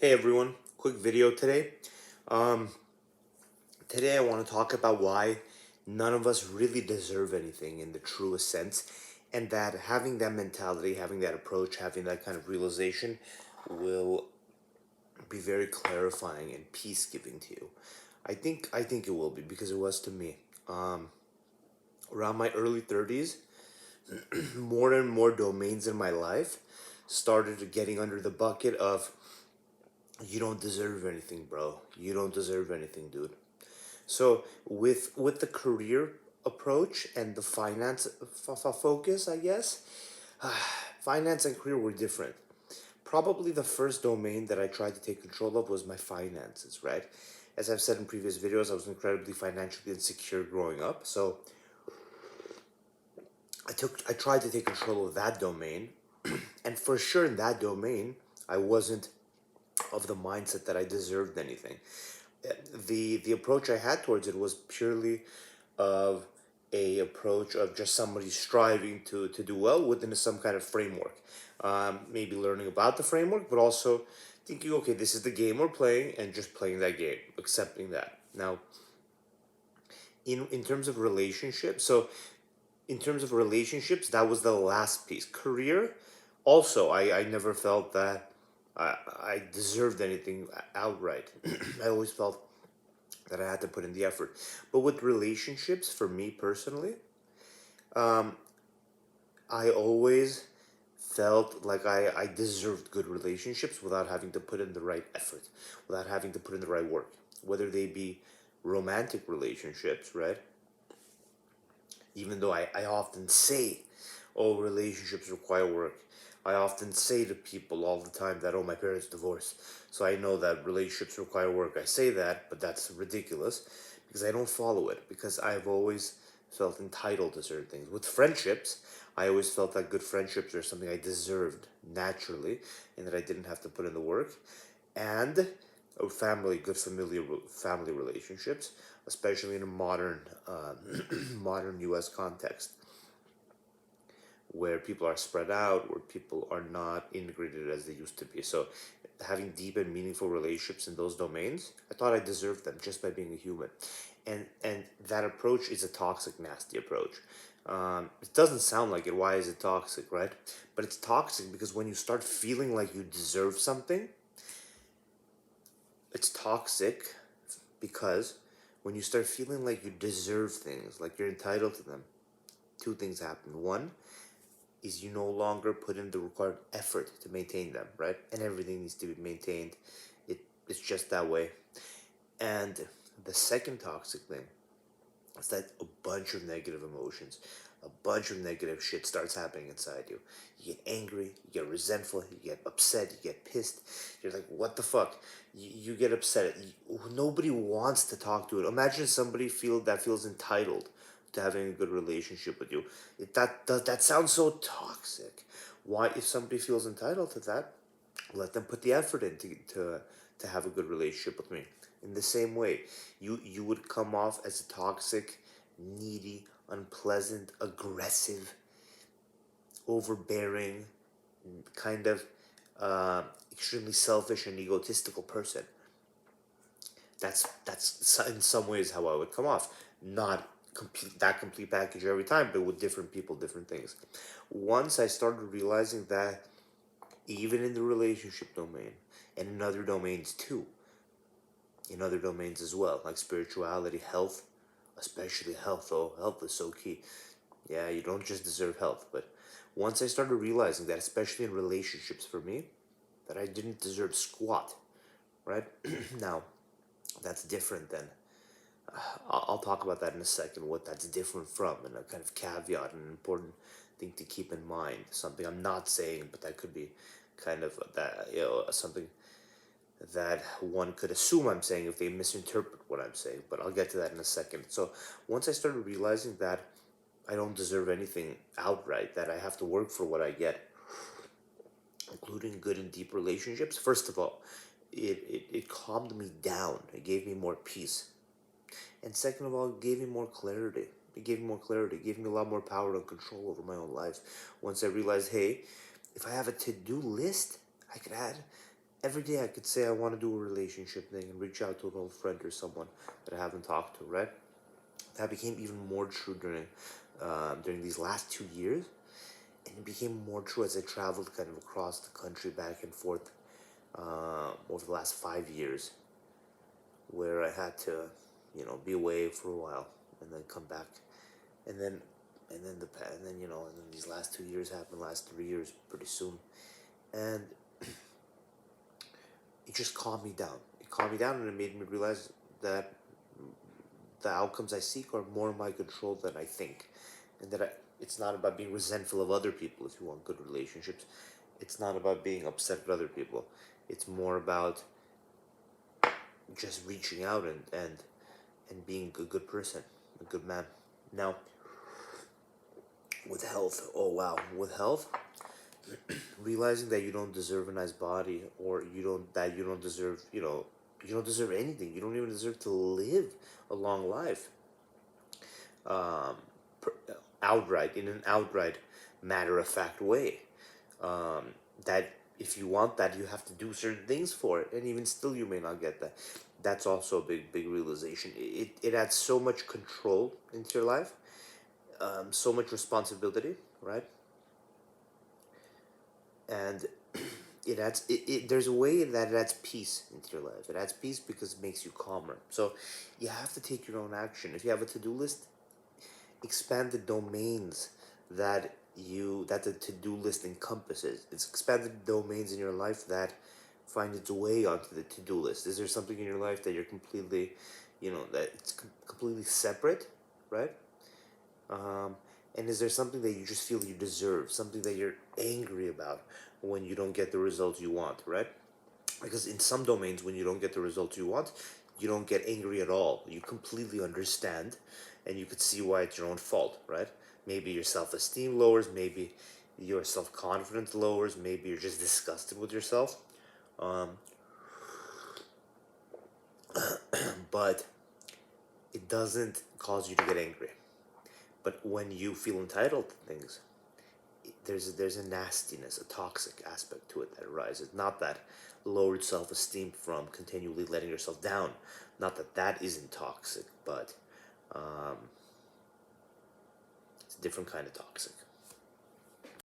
Hey everyone, quick video today. Um, Today I want to talk about why none of us really deserve anything in the truest sense, and that having that mentality, having that approach, having that kind of realization will be very clarifying and peace giving to you. I think it will be because it was to me. Um, Around my early 30s, more and more domains in my life started getting under the bucket of you don't deserve anything, bro. You don't deserve anything, dude. So with the career approach and the finance focus, I guess, finance and career were different. Probably the first domain that I tried to take control of was my finances, right? As I've said in previous videos, I was incredibly financially insecure growing up. So I tried to take control of that domain, and for sure in that domain, I wasn't of the mindset that I deserved anything. The approach I had towards it was purely of a approach of just somebody striving to do well within some kind of framework. Maybe learning about the framework, but also thinking, okay, this is the game we're playing, and just playing that game, accepting that. Now, in terms of relationships, that was the last piece. Career, also, I never felt that I deserved anything outright. I always felt that I had to put in the effort. But with relationships, for me personally, I always felt like I deserved good relationships without having to put in the right effort, without having to put in the right work. Whether they be romantic relationships, right? Even though I often say, oh, relationships require work. I often say to people all the time that, oh, my parents divorced. So I know that relationships require work. I say that, but that's ridiculous because I don't follow it because I've always felt entitled to certain things. With friendships, I always felt that good friendships are something I deserved naturally and that I didn't have to put in the work. And good familiar family relationships, especially in a modern U.S. context, where people are spread out, where people are not integrated as they used to be. So, having deep and meaningful relationships in those domains, I thought I deserved them just by being a human, and that approach is a toxic, nasty approach. It doesn't sound like it. Why is it toxic, right? But it's toxic because when you start feeling like you deserve something, it's toxic because when you start feeling like you deserve things, like you're entitled to them, two things happen. One is you no longer put in the required effort to maintain them, right? And everything needs to be maintained. It's just that way. And the second toxic thing is that a bunch of negative emotions, a bunch of negative shit starts happening inside you. You get angry, you get resentful, you get upset, you get pissed. You're like, what the fuck? You get upset. Nobody wants to talk to it. Imagine somebody feels entitled to having a good relationship with you. That sounds so toxic. Why, if somebody feels entitled to that, let them put the effort in to have a good relationship with me. In the same way, you would come off as a toxic, needy, unpleasant, aggressive, overbearing, kind of extremely selfish and egotistical person. That's in some ways how I would come off. Not complete package every time, but with different people, different things. Once I started realizing that even in the relationship domain and in other domains too, in other domains as well, like spirituality, health, especially health. Oh, health is so key. Yeah, you don't just deserve health, but once I started realizing that, especially in relationships for me, that I didn't deserve squat, right? Now, that's different than, I'll talk about that in a second, what that's different from, and a kind of caveat, and an important thing to keep in mind. Something I'm not saying, but that could be kind of that, something that one could assume I'm saying if they misinterpret what I'm saying, but I'll get to that in a second. So once I started realizing that I don't deserve anything outright, that I have to work for what I get, including good and deep relationships, first of all, it calmed me down. It gave me more peace. And second of all, it gave me more clarity. It gave me more clarity. It gave me a lot more power and control over my own life. Once I realized, hey, if I have a to-do list, I could add every day I could say I want to do a relationship thing and reach out to an old friend or someone that I haven't talked to, right? That became even more true during these last 2 years, and it became more true as I traveled kind of across the country back and forth over the last 5 years, where I had to, be away for a while and then come back, and then and then these last 2 years happened, last 3 years pretty soon, and it just calmed me down. It calmed me down, and it made me realize that the outcomes I seek are more in my control than I think, and that it's not about being resentful of other people if you want good relationships. It's not about being upset with other people. It's more about just reaching out and being a good person, a good man. Now, with health, oh wow, with health, realizing that you don't deserve a nice body, or you don't deserve, you don't deserve anything. You don't even deserve to live a long life. Um, per, outright in an outright matter of fact way. Um, that if you want that, you have to do certain things for it, and even still, you may not get that. That's also a big realization. It adds so much control into your life, so much responsibility, right? And there's a way that it adds peace into your life. It adds peace because it makes you calmer. So you have to take your own action. If you have a to-do list, expand the domains that the to-do list encompasses. It's expanded domains in your life that find its way onto the to-do list. Is there something in your life that you're completely, that it's completely separate, right? Um, and is there something that you just feel you deserve, something that you're angry about when you don't get the results you want, right? Because in some domains, when you don't get the results you want, you don't get angry at all. You completely understand, and you could see why it's your own fault, right? Maybe your self-esteem lowers, maybe your self-confidence lowers, maybe you're just disgusted with yourself. Um, but it doesn't cause you to get angry. But when you feel entitled to things, there's a nastiness, a toxic aspect to it that arises. Not that lowered self-esteem from continually letting yourself down. Not that that isn't toxic, but um, it's a different kind of toxic.